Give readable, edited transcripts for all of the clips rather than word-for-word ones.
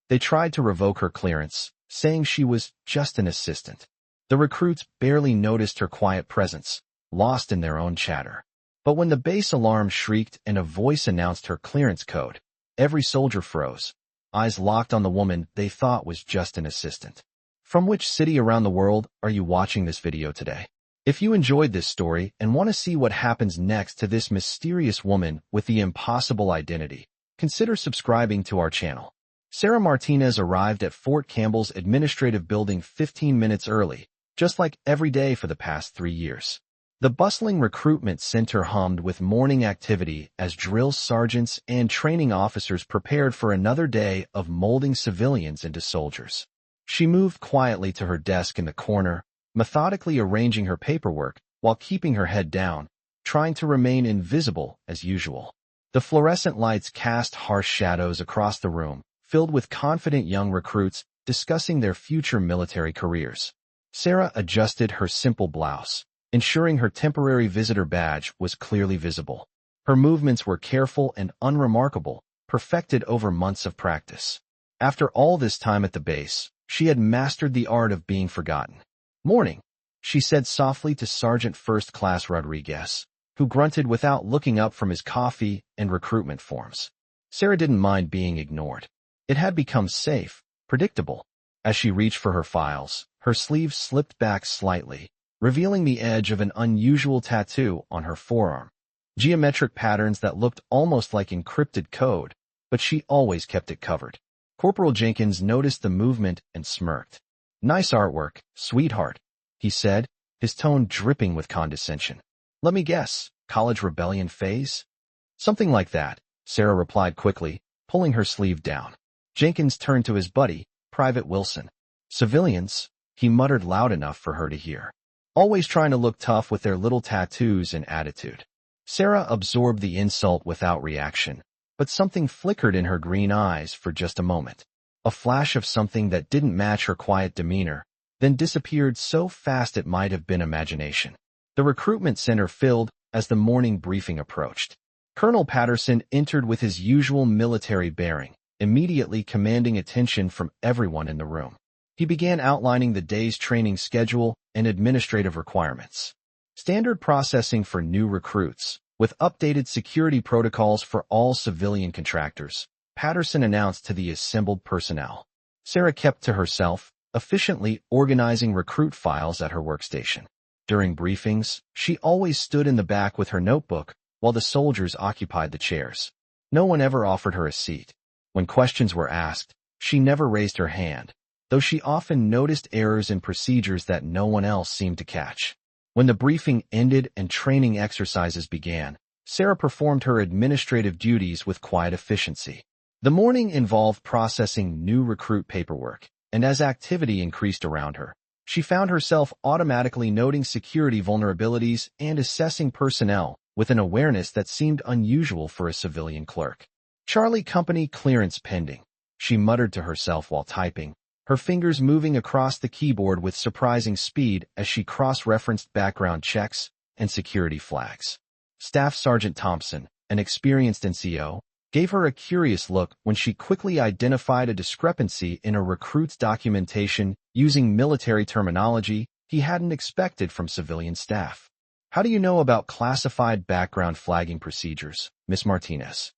They tried to revoke her clearance, saying she was just an assistant. The recruits barely noticed her quiet presence, lost in their own chatter. But when the base alarm shrieked and a voice announced her clearance code, every soldier froze, eyes locked on the woman they thought was just an assistant. From which city around the world are you watching this video today? If you enjoyed this story and want to see what happens next to this mysterious woman with the impossible identity, consider subscribing to our channel. Sarah Martinez arrived at Fort Campbell's administrative building 15 minutes early, just like every day for the past 3 years. The bustling recruitment center hummed with morning activity as drill sergeants and training officers prepared for another day of molding civilians into soldiers. She moved quietly to her desk in the corner, methodically arranging her paperwork while keeping her head down, trying to remain invisible as usual. The fluorescent lights cast harsh shadows across the room, filled with confident young recruits discussing their future military careers. Sarah adjusted her simple blouse, ensuring her temporary visitor badge was clearly visible. Her movements were careful and unremarkable, perfected over months of practice. After all this time at the base, she had mastered the art of being forgotten. "Morning," she said softly to Sergeant First Class Rodriguez, who grunted without looking up from his coffee and recruitment forms. Sarah didn't mind being ignored. It had become safe, predictable. As she reached for her files, her sleeve slipped back slightly, revealing the edge of an unusual tattoo on her forearm. Geometric patterns that looked almost like encrypted code, but she always kept it covered. Corporal Jenkins noticed the movement and smirked. "Nice artwork, sweetheart," he said, his tone dripping with condescension. "Let me guess, college rebellion phase?" "Something like that," Sarah replied quickly, pulling her sleeve down. Jenkins turned to his buddy, Private Wilson. "Civilians," he muttered loud enough for her to hear. "Always trying to look tough with their little tattoos and attitude." Sarah absorbed the insult without reaction, but something flickered in her green eyes for just a moment. A flash of something that didn't match her quiet demeanor, then disappeared so fast it might have been imagination. The recruitment center filled as the morning briefing approached. Colonel Patterson entered with his usual military bearing, immediately commanding attention from everyone in the room. He began outlining the day's training schedule and administrative requirements. Standard processing for new recruits, with updated security protocols for all civilian contractors, Patterson announced to the assembled personnel. Sarah kept to herself, efficiently organizing recruit files at her workstation. During briefings, she always stood in the back with her notebook, while the soldiers occupied the chairs. No one ever offered her a seat. When questions were asked, she never raised her hand, though she often noticed errors in procedures that no one else seemed to catch. When the briefing ended and training exercises began, Sarah performed her administrative duties with quiet efficiency. The morning involved processing new recruit paperwork, and as activity increased around her, she found herself automatically noting security vulnerabilities and assessing personnel with an awareness that seemed unusual for a civilian clerk. "Charlie Company clearance pending," she muttered to herself while typing, her fingers moving across the keyboard with surprising speed as she cross-referenced background checks and security flags. Staff Sergeant Thompson, an experienced NCO, gave her a curious look when she quickly identified a discrepancy in a recruit's documentation using military terminology he hadn't expected from civilian staff. "How do you know about classified background flagging procedures, Miss Martinez?"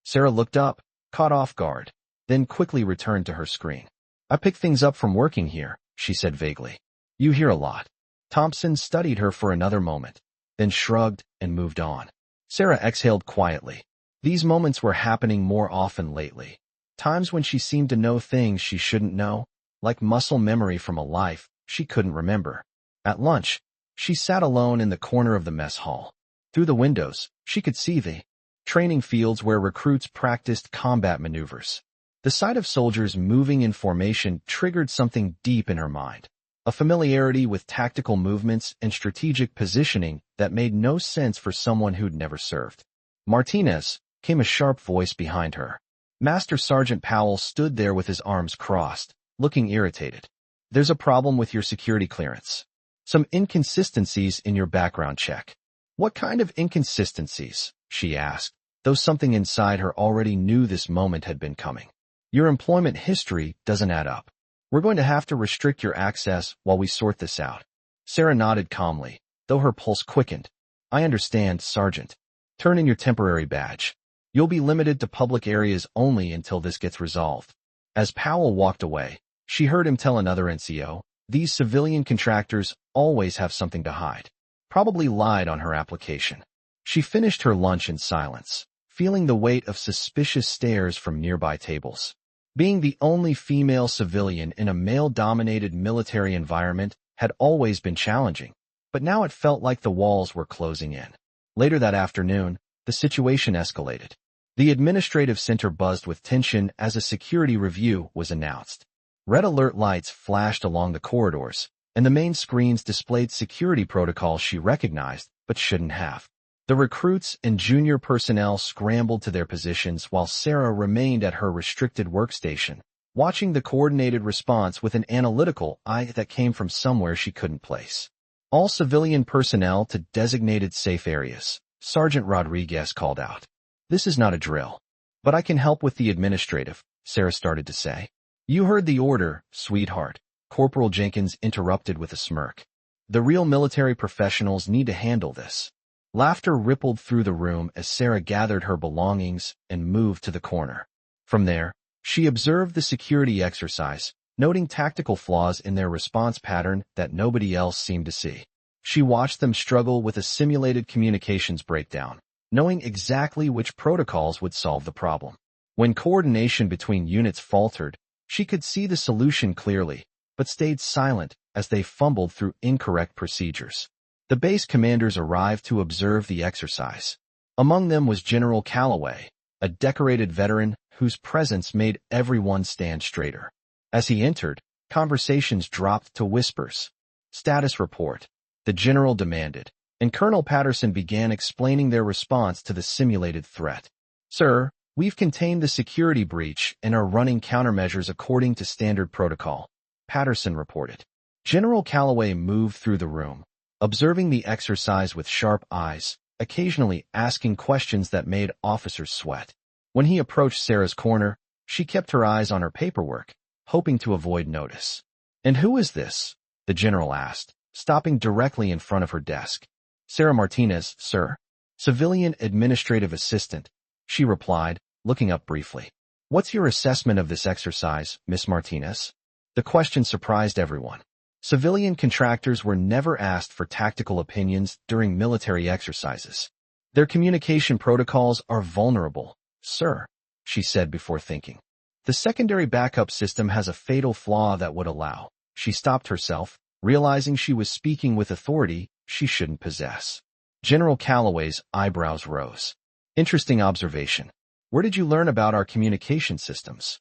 Sarah looked up, caught off guard, then quickly returned to her screen. "I pick things up from working here," she said vaguely. "You hear a lot." Thompson studied her for another moment, then shrugged and moved on. Sarah exhaled quietly. These moments were happening more often lately. Times when she seemed to know things she shouldn't know, like muscle memory from a life she couldn't remember. At lunch, she sat alone in the corner of the mess hall. Through the windows, she could see the training fields where recruits practiced combat maneuvers. The sight of soldiers moving in formation triggered something deep in her mind, a familiarity with tactical movements and strategic positioning that made no sense for someone who'd never served. "Martinez," came a sharp voice behind her. Master Sergeant Powell stood there with his arms crossed, looking irritated. "There's a problem with your security clearance. Some inconsistencies in your background check." "What kind of inconsistencies?" she asked, though something inside her already knew this moment had been coming. Your employment history doesn't add up. We're going to have to restrict your access while we sort this out. Sarah nodded calmly, though her pulse quickened. I understand, Sergeant. Turn in your temporary badge. You'll be limited to public areas only until this gets resolved. As Powell walked away, she heard him tell another NCO, these civilian contractors always have something to hide. Probably lied on her application. She finished her lunch in silence, feeling the weight of suspicious stares from nearby tables. Being the only female civilian in a male-dominated military environment had always been challenging, but now it felt like the walls were closing in. Later that afternoon, the situation escalated. The administrative center buzzed with tension as a security review was announced. Red alert lights flashed along the corridors, and the main screens displayed security protocols she recognized but shouldn't have. The recruits and junior personnel scrambled to their positions while Sarah remained at her restricted workstation, watching the coordinated response with an analytical eye that came from somewhere she couldn't place. All civilian personnel to designated safe areas, Sergeant Rodriguez called out. This is not a drill. But I can help with the administrative, Sarah started to say. You heard the order, sweetheart, Corporal Jenkins interrupted with a smirk. The real military professionals need to handle this. Laughter rippled through the room as Sarah gathered her belongings and moved to the corner. From there, she observed the security exercise, noting tactical flaws in their response pattern that nobody else seemed to see. She watched them struggle with a simulated communications breakdown, knowing exactly which protocols would solve the problem. When coordination between units faltered, she could see the solution clearly, but stayed silent as they fumbled through incorrect procedures. The base commanders arrived to observe the exercise. Among them was General Calloway, a decorated veteran whose presence made everyone stand straighter. As he entered, conversations dropped to whispers. Status report, the general demanded, and Colonel Patterson began explaining their response to the simulated threat. Sir, we've contained the security breach and are running countermeasures according to standard protocol, Patterson reported. General Calloway moved through the room, observing the exercise with sharp eyes, occasionally asking questions that made officers sweat. When he approached Sarah's corner, she kept her eyes on her paperwork, hoping to avoid notice. And who is this? The general asked, stopping directly in front of her desk. Sarah Martinez, sir. Civilian administrative assistant, she replied, looking up briefly. What's your assessment of this exercise, Miss Martinez? The question surprised everyone. Civilian contractors were never asked for tactical opinions during military exercises. Their communication protocols are vulnerable, sir, she said before thinking. The secondary backup system has a fatal flaw that would allow. She stopped herself, realizing she was speaking with authority she shouldn't possess. General Calloway's eyebrows rose. Interesting observation. Where did you learn about our communication systems?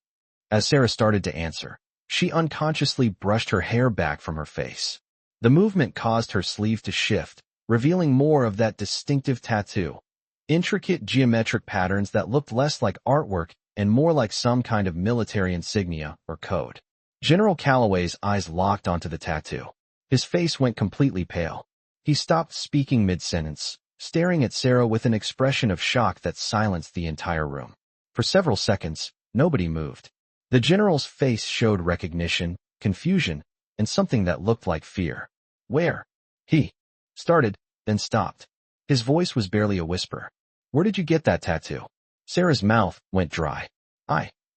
As Sarah started to answer, she unconsciously brushed her hair back from her face. The movement caused her sleeve to shift, revealing more of that distinctive tattoo. Intricate geometric patterns that looked less like artwork and more like some kind of military insignia or code. General Calloway's eyes locked onto the tattoo. His face went completely pale. He stopped speaking mid-sentence, staring at Sarah with an expression of shock that silenced the entire room. For several seconds, nobody moved. The general's face showed recognition, confusion, and something that looked like fear. Where? He started, then stopped. His voice was barely a whisper. Where did you get that tattoo? Sarah's mouth went dry.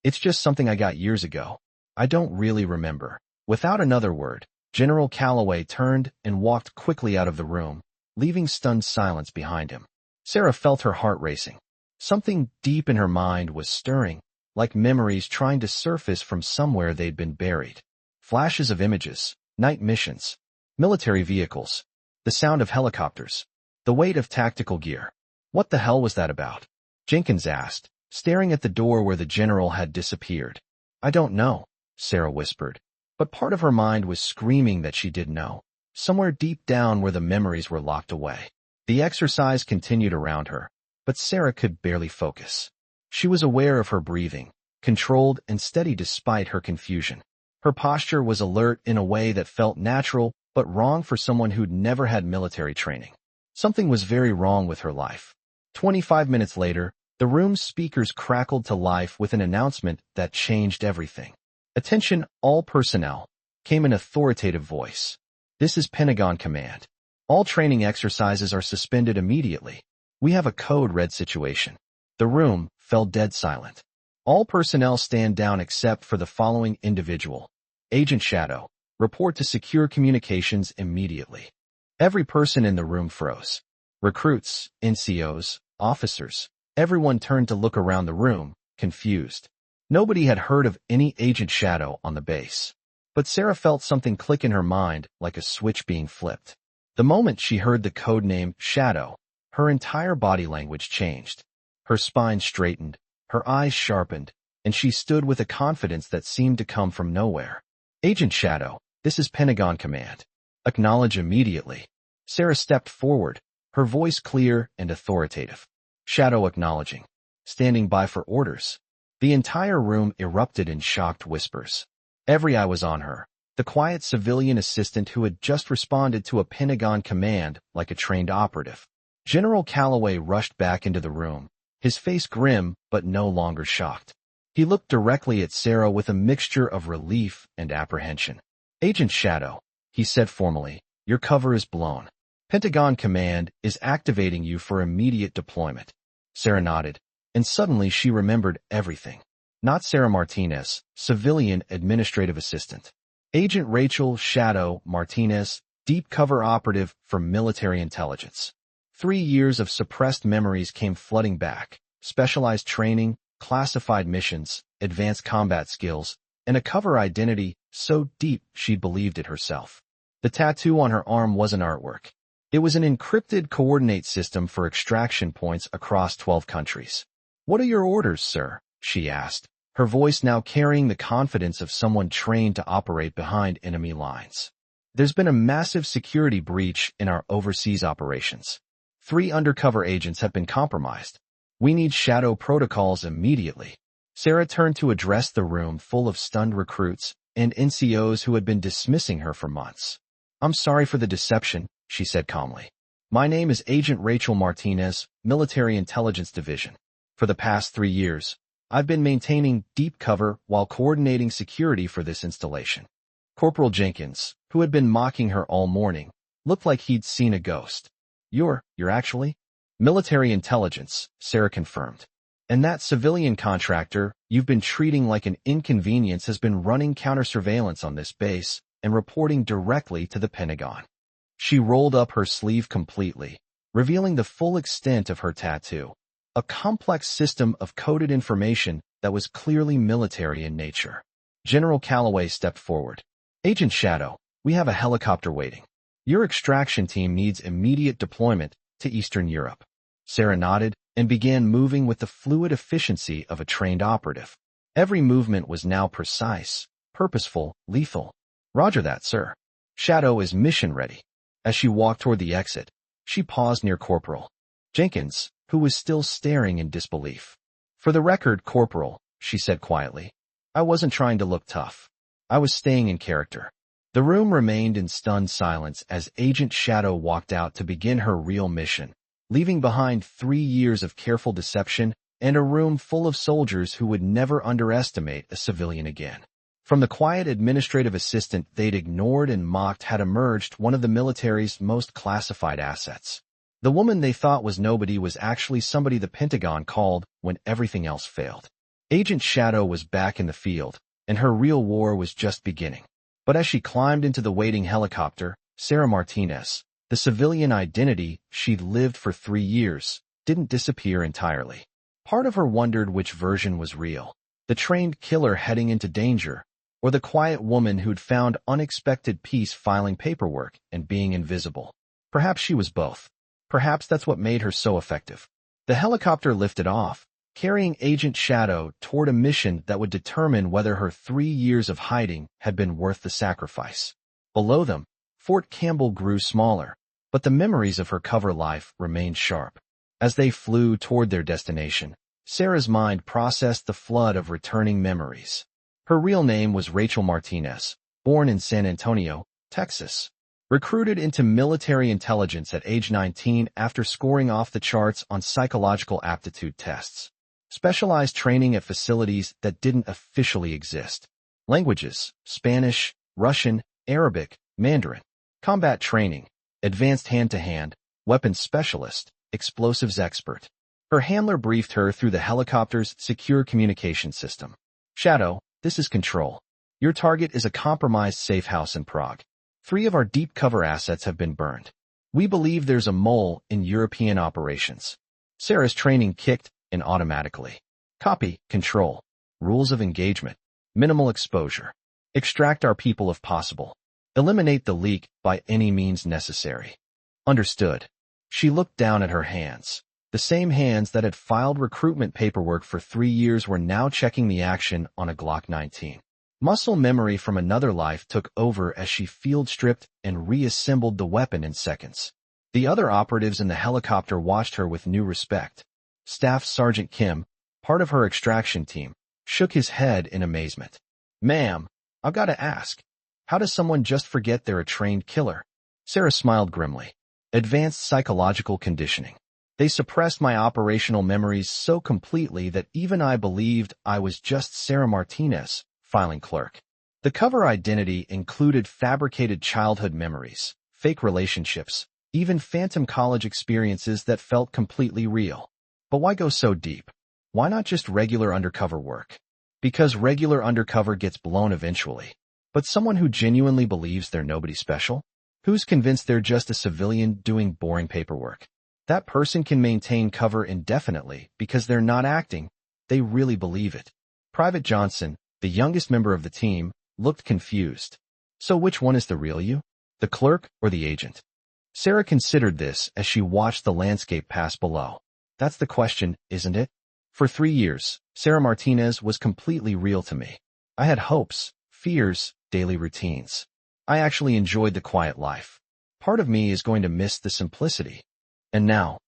It's just something I got years ago. I don't really remember. Without another word, General Calloway turned and walked quickly out of the room, leaving stunned silence behind him. Sarah felt her heart racing. Something deep in her mind was stirring, like memories trying to surface from somewhere they'd been buried. Flashes of images, night missions, military vehicles, the sound of helicopters, the weight of tactical gear. What the hell was that about? Jenkins asked, staring at the door where the general had disappeared. I don't know, Sarah whispered, but part of her mind was screaming that she did know, somewhere deep down where the memories were locked away. The exercise continued around her, but Sarah could barely focus. She was aware of her breathing, controlled and steady despite her confusion. Her posture was alert in a way that felt natural but wrong for someone who'd never had military training. Something was very wrong with her life. 25 minutes later, The room's speakers crackled to life with an announcement that changed everything. "Attention, all personnel," came an authoritative voice. "This is Pentagon Command. All training exercises are suspended immediately. We have a code red situation." The room fell dead silent. "All personnel stand down except for the following individual. Agent Shadow, report to secure communications immediately." Every person in the room froze. Recruits, NCOs, officers, everyone turned to look around the room, confused. Nobody had heard of any Agent Shadow on the base. But Sarah felt something click in her mind like a switch being flipped. The moment she heard the codename Shadow, her entire body language changed. Her spine straightened, her eyes sharpened, and she stood with a confidence that seemed to come from nowhere. "Agent Shadow, this is Pentagon Command. Acknowledge immediately." Sarah stepped forward, her voice clear and authoritative. "Shadow acknowledging. Standing by for orders." The entire room erupted in shocked whispers. Every eye was on her, the quiet civilian assistant who had just responded to a Pentagon command like a trained operative. General Calloway rushed back into the room, his face grim but no longer shocked. He looked directly at Sarah with a mixture of relief and apprehension. "Agent Shadow," he said formally, "your cover is blown. Pentagon Command is activating you for immediate deployment." Sarah nodded, and suddenly she remembered everything. Not Sarah Martinez, civilian administrative assistant. Agent Rachel Shadow Martinez, deep cover operative for military intelligence. 3 years of suppressed memories came flooding back, specialized training, classified missions, advanced combat skills, and a cover identity so deep she believed it herself. The tattoo on her arm wasn't artwork. It was an encrypted coordinate system for extraction points across 12 countries. "What are your orders, sir?" she asked, her voice now carrying the confidence of someone trained to operate behind enemy lines. "There's been a massive security breach in our overseas operations. 3 undercover agents have been compromised. We need Shadow protocols immediately." Sarah turned to address the room full of stunned recruits and NCOs who had been dismissing her for months. "I'm sorry for the deception," she said calmly. "My name is Agent Rachel Martinez, Military Intelligence Division. For the past 3 years, I've been maintaining deep cover while coordinating security for this installation." Corporal Jenkins, who had been mocking her all morning, looked like he'd seen a ghost. You're actually?" "Military intelligence," Sarah confirmed. "And that civilian contractor you've been treating like an inconvenience has been running counter-surveillance on this base and reporting directly to the Pentagon." She rolled up her sleeve completely, revealing the full extent of her tattoo. A complex system of coded information that was clearly military in nature. General Calloway stepped forward. "Agent Shadow, we have a helicopter waiting. Your extraction team needs immediate deployment to Eastern Europe." Sarah nodded and began moving with the fluid efficiency of a trained operative. Every movement was now precise, purposeful, lethal. "Roger that, sir. Shadow is mission ready." As she walked toward the exit, she paused near Corporal Jenkins, who was still staring in disbelief. "For the record, Corporal," she said quietly, "I wasn't trying to look tough. I was staying in character." The room remained in stunned silence as Agent Shadow walked out to begin her real mission, leaving behind 3 years of careful deception and a room full of soldiers who would never underestimate a civilian again. From the quiet administrative assistant they'd ignored and mocked had emerged one of the military's most classified assets. The woman they thought was nobody was actually somebody the Pentagon called when everything else failed. Agent Shadow was back in the field, and her real war was just beginning. But as she climbed into the waiting helicopter, Sarah Martinez, the civilian identity she'd lived for 3 years, didn't disappear entirely. Part of her wondered which version was real, the trained killer heading into danger, or the quiet woman who'd found unexpected peace filing paperwork and being invisible. Perhaps she was both. Perhaps that's what made her so effective. The helicopter lifted off, carrying Agent Shadow toward a mission that would determine whether her 3 years of hiding had been worth the sacrifice. Below them, Fort Campbell grew smaller, but the memories of her cover life remained sharp. As they flew toward their destination, Sarah's mind processed the flood of returning memories. Her real name was Rachel Martinez, born in San Antonio, Texas. Recruited into military intelligence at age 19 after scoring off the charts on psychological aptitude tests. Specialized training at facilities that didn't officially exist. Languages: Spanish, Russian, Arabic, Mandarin. Combat training: advanced hand-to-hand, weapons specialist, explosives expert. Her handler briefed her through the helicopter's secure communication system. Shadow, this is Control. Your target is a compromised safe house in Prague. 3 of our deep cover assets have been burned. We believe there's a mole in European operations. Sarah's training kicked in automatically. Copy, Control. Rules of engagement. Minimal exposure. Extract our people if possible. Eliminate the leak by any means necessary. Understood. She looked down at her hands. The same hands that had filed recruitment paperwork for 3 years were now checking the action on a Glock 19. Muscle memory from another life took over as she field-stripped and reassembled the weapon in seconds. The other operatives in the helicopter watched her with new respect. Staff Sergeant Kim, part of her extraction team, shook his head in amazement. Ma'am, I've got to ask, how does someone just forget they're a trained killer? Sarah smiled grimly. Advanced psychological conditioning. They suppressed my operational memories so completely that even I believed I was just Sarah Martinez, filing clerk. The cover identity included fabricated childhood memories, fake relationships, even phantom college experiences that felt completely real. But why go so deep? Why not just regular undercover work? Because regular undercover gets blown eventually. But someone who genuinely believes they're nobody special? Who's convinced they're just a civilian doing boring paperwork? That person can maintain cover indefinitely because they're not acting. They really believe it. Private Johnson, the youngest member of the team, looked confused. So which one is the real you? The clerk or the agent? Sarah considered this as she watched the landscape pass below. That's the question, isn't it? For 3 years, Sarah Martinez was completely real to me. I had hopes, fears, daily routines. I actually enjoyed the quiet life. Part of me is going to miss the simplicity. And now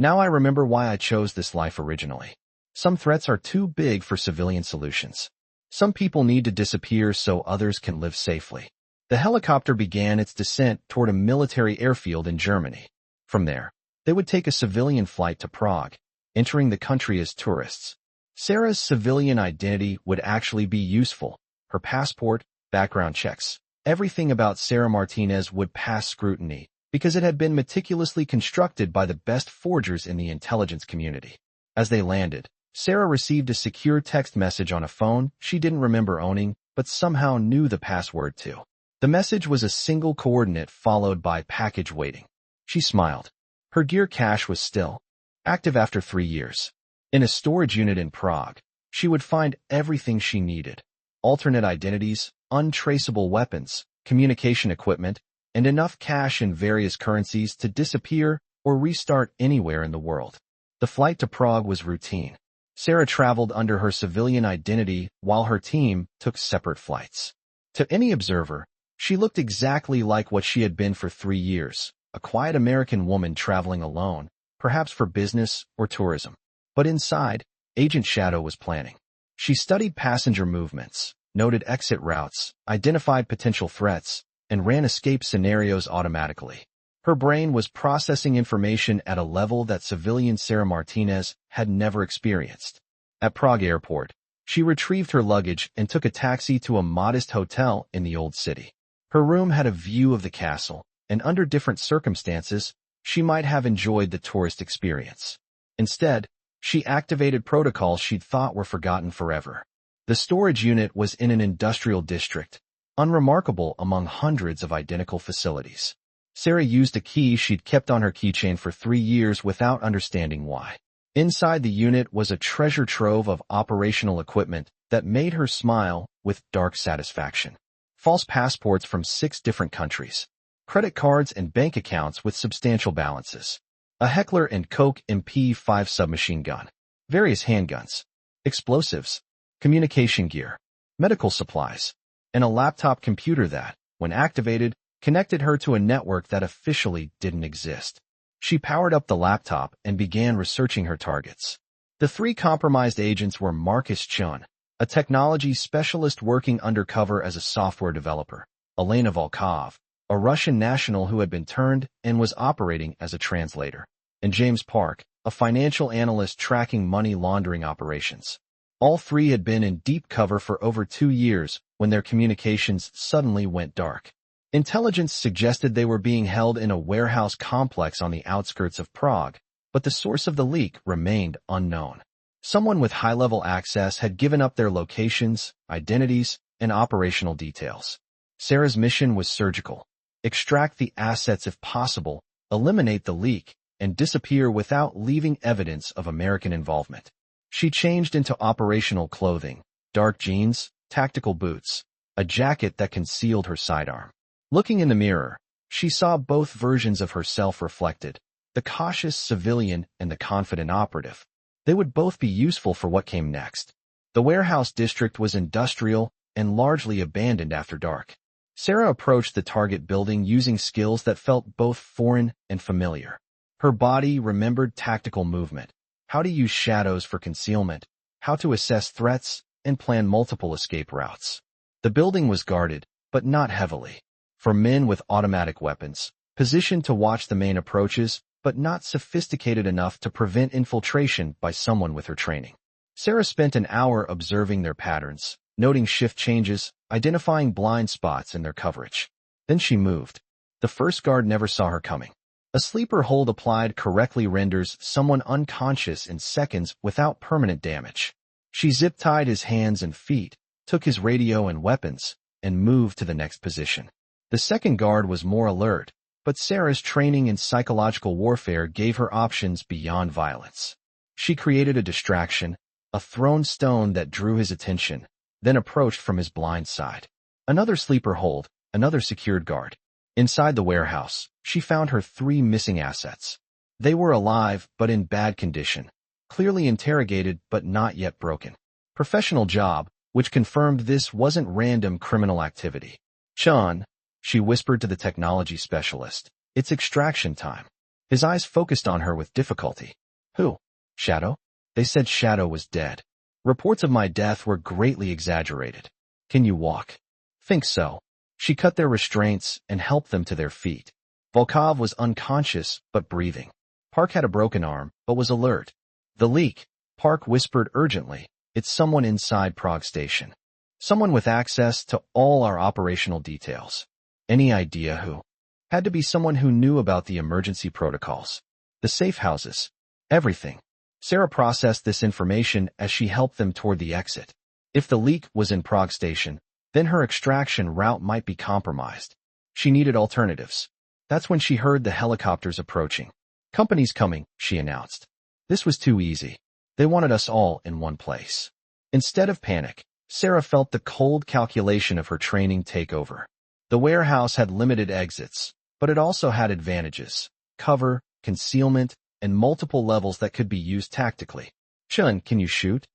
I remember why I chose this life originally. Some threats are too big for civilian solutions. Some people need to disappear so others can live safely. The helicopter began its descent toward a military airfield in Germany. From there, they would take a civilian flight to Prague, entering the country as tourists. Sarah's civilian identity would actually be useful. Her passport, background checks, everything about Sarah Martinez would pass scrutiny because it had been meticulously constructed by the best forgers in the intelligence community. As they landed, Sarah received a secure text message on a phone she didn't remember owning, but somehow knew the password to. The message was a single coordinate followed by package waiting. She smiled. Her gear cache was still active after 3 years. In a storage unit in Prague, she would find everything she needed. Alternate identities, untraceable weapons, communication equipment, and enough cash in various currencies to disappear or restart anywhere in the world. The flight to Prague was routine. Sarah traveled under her civilian identity while her team took separate flights. To any observer, she looked exactly like what she had been for 3 years, a quiet American woman traveling alone, perhaps for business or tourism. But inside, Agent Shadow was planning. She studied passenger movements, noted exit routes, identified potential threats, and ran escape scenarios automatically. Her brain was processing information at a level that civilian Sarah Martinez had never experienced. At Prague Airport, she retrieved her luggage and took a taxi to a modest hotel in the old city. Her room had a view of the castle, and under different circumstances, she might have enjoyed the tourist experience. Instead, she activated protocols she'd thought were forgotten forever. The storage unit was in an industrial district, unremarkable among hundreds of identical facilities. Sarah used a key she'd kept on her keychain for 3 years without understanding why. Inside the unit was a treasure trove of operational equipment that made her smile with dark satisfaction. False passports from 6 different countries, credit cards and bank accounts with substantial balances, a Heckler & Koch MP5 submachine gun, various handguns, explosives, communication gear, medical supplies, and a laptop computer that, when activated, connected her to a network that officially didn't exist. She powered up the laptop and began researching her targets. The 3 compromised agents were Marcus Chun, a technology specialist working undercover as a software developer, Elena Volkov, a Russian national who had been turned and was operating as a translator, and James Park, a financial analyst tracking money laundering operations. All three had been in deep cover for over 2 years when their communications suddenly went dark. Intelligence suggested they were being held in a warehouse complex on the outskirts of Prague, but the source of the leak remained unknown. Someone with high-level access had given up their locations, identities, and operational details. Sarah's mission was surgical: extract the assets if possible, eliminate the leak, and disappear without leaving evidence of American involvement. She changed into operational clothing: dark jeans, tactical boots, a jacket that concealed her sidearm. Looking in the mirror, she saw both versions of herself reflected: the cautious civilian and the confident operative. They would both be useful for what came next. The warehouse district was industrial and largely abandoned after dark. Sarah approached the target building using skills that felt both foreign and familiar. Her body remembered tactical movement, how to use shadows for concealment, how to assess threats, and plan multiple escape routes. The building was guarded, but not heavily. For men with automatic weapons, positioned to watch the main approaches, but not sophisticated enough to prevent infiltration by someone with her training. Sarah spent an hour observing their patterns, noting shift changes, identifying blind spots in their coverage. Then she moved. The first guard never saw her coming. A sleeper hold applied correctly renders someone unconscious in seconds without permanent damage. She zip-tied his hands and feet, took his radio and weapons, and moved to the next position. The second guard was more alert, but Sarah's training in psychological warfare gave her options beyond violence. She created a distraction, a thrown stone that drew his attention, then approached from his blind side. Another sleeper hold, another secured guard. Inside the warehouse, she found her 3 missing assets. They were alive, but in bad condition, clearly interrogated but not yet broken. Professional job, which confirmed this wasn't random criminal activity. "Chun," she whispered to the technology specialist, "it's extraction time." His eyes focused on her with difficulty. "Who? Shadow?" They said Shadow was dead. Reports of my death were greatly exaggerated. "Can you walk?" "Think so." She cut their restraints and helped them to their feet. Volkov was unconscious but breathing. Park had a broken arm but was alert. "The leak," Park whispered urgently. "It's someone inside Prague Station. Someone with access to all our operational details." "Any idea who?" "Had to be someone who knew about the emergency protocols. The safe houses. Everything." Sarah processed this information as she helped them toward the exit. If the leak was in Prague Station, then her extraction route might be compromised. She needed alternatives. That's when she heard the helicopters approaching. "Company's coming," she announced. This was too easy. They wanted us all in one place. Instead of panic, Sarah felt the cold calculation of her training take over. The warehouse had limited exits, but it also had advantages: cover, concealment, and multiple levels that could be used tactically. "Chun, can you shoot?"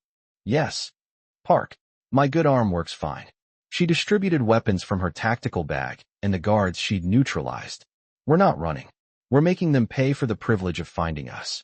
"Yes." "Park, my good arm works fine." She distributed weapons from her tactical bag, and the guards she'd neutralized. "We're not running. We're making them pay for the privilege of finding us."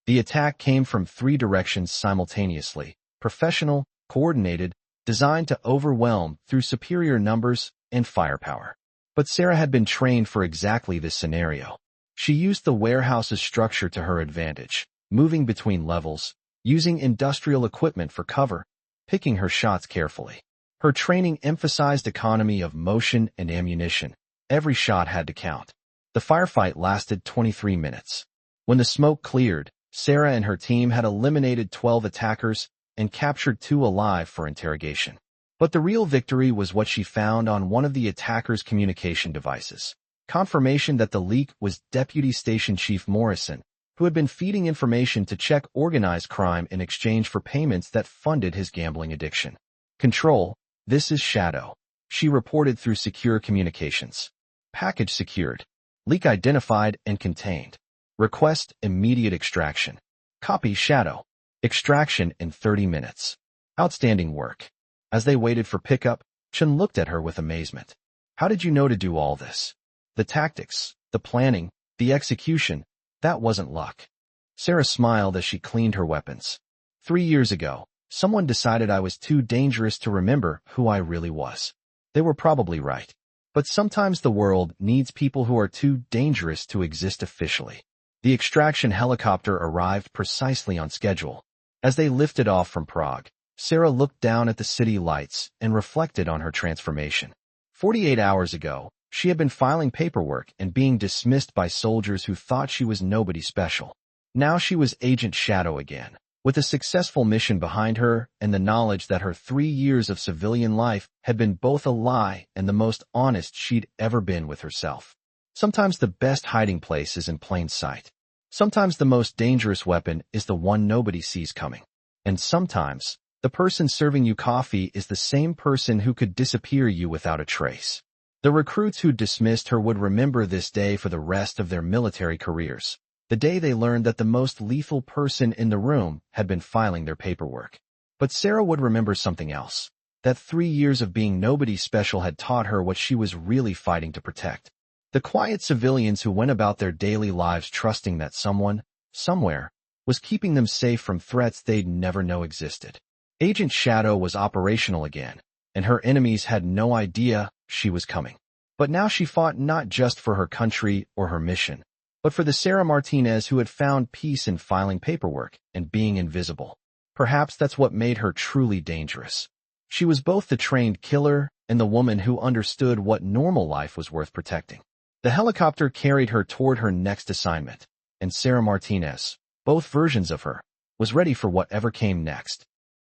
The attack came from 3 directions simultaneously: professional, coordinated, designed to overwhelm through superior numbers and firepower. But Sarah had been trained for exactly this scenario. She used the warehouse's structure to her advantage, moving between levels, using industrial equipment for cover, picking her shots carefully. Her training emphasized economy of motion and ammunition. Every shot had to count. The firefight lasted 23 minutes. When the smoke cleared, Sarah and her team had eliminated 12 attackers and captured 2 alive for interrogation. But the real victory was what she found on one of the attackers' communication devices: confirmation that the leak was Deputy Station Chief Morrison, who had been feeding information to check organized crime in exchange for payments that funded his gambling addiction. "Control, this is Shadow," she reported through secure communications. "Package secured. Leak identified and contained. Request immediate extraction. Copy, Shadow. Extraction in 30 minutes. Outstanding work." As they waited for pickup, Chun looked at her with amazement. "How did you know to do all this?" "The tactics, the planning, the execution, that wasn't luck." Sarah smiled as she cleaned her weapons. 3 years ago, someone decided I was too dangerous to remember who I really was. They were probably right. But sometimes the world needs people who are too dangerous to exist officially. The extraction helicopter arrived precisely on schedule. As they lifted off from Prague, Sarah looked down at the city lights and reflected on her transformation. 48 hours ago, she had been filing paperwork and being dismissed by soldiers who thought she was nobody special. Now she was Agent Shadow again, with a successful mission behind her and the knowledge that her 3 years of civilian life had been both a lie and the most honest she'd ever been with herself. Sometimes the best hiding place is in plain sight. Sometimes the most dangerous weapon is the one nobody sees coming. And sometimes, the person serving you coffee is the same person who could disappear you without a trace. The recruits who dismissed her would remember this day for the rest of their military careers. The day they learned that the most lethal person in the room had been filing their paperwork. But Sarah would remember something else. That 3 years of being nobody special had taught her what she was really fighting to protect. The quiet civilians who went about their daily lives trusting that someone, somewhere, was keeping them safe from threats they'd never know existed. Agent Shadow was operational again, and her enemies had no idea she was coming. But now she fought not just for her country or her mission, but for the Sarah Martinez who had found peace in filing paperwork and being invisible. Perhaps that's what made her truly dangerous. She was both the trained killer and the woman who understood what normal life was worth protecting. The helicopter carried her toward her next assignment, and Sarah Martinez, both versions of her, was ready for whatever came next.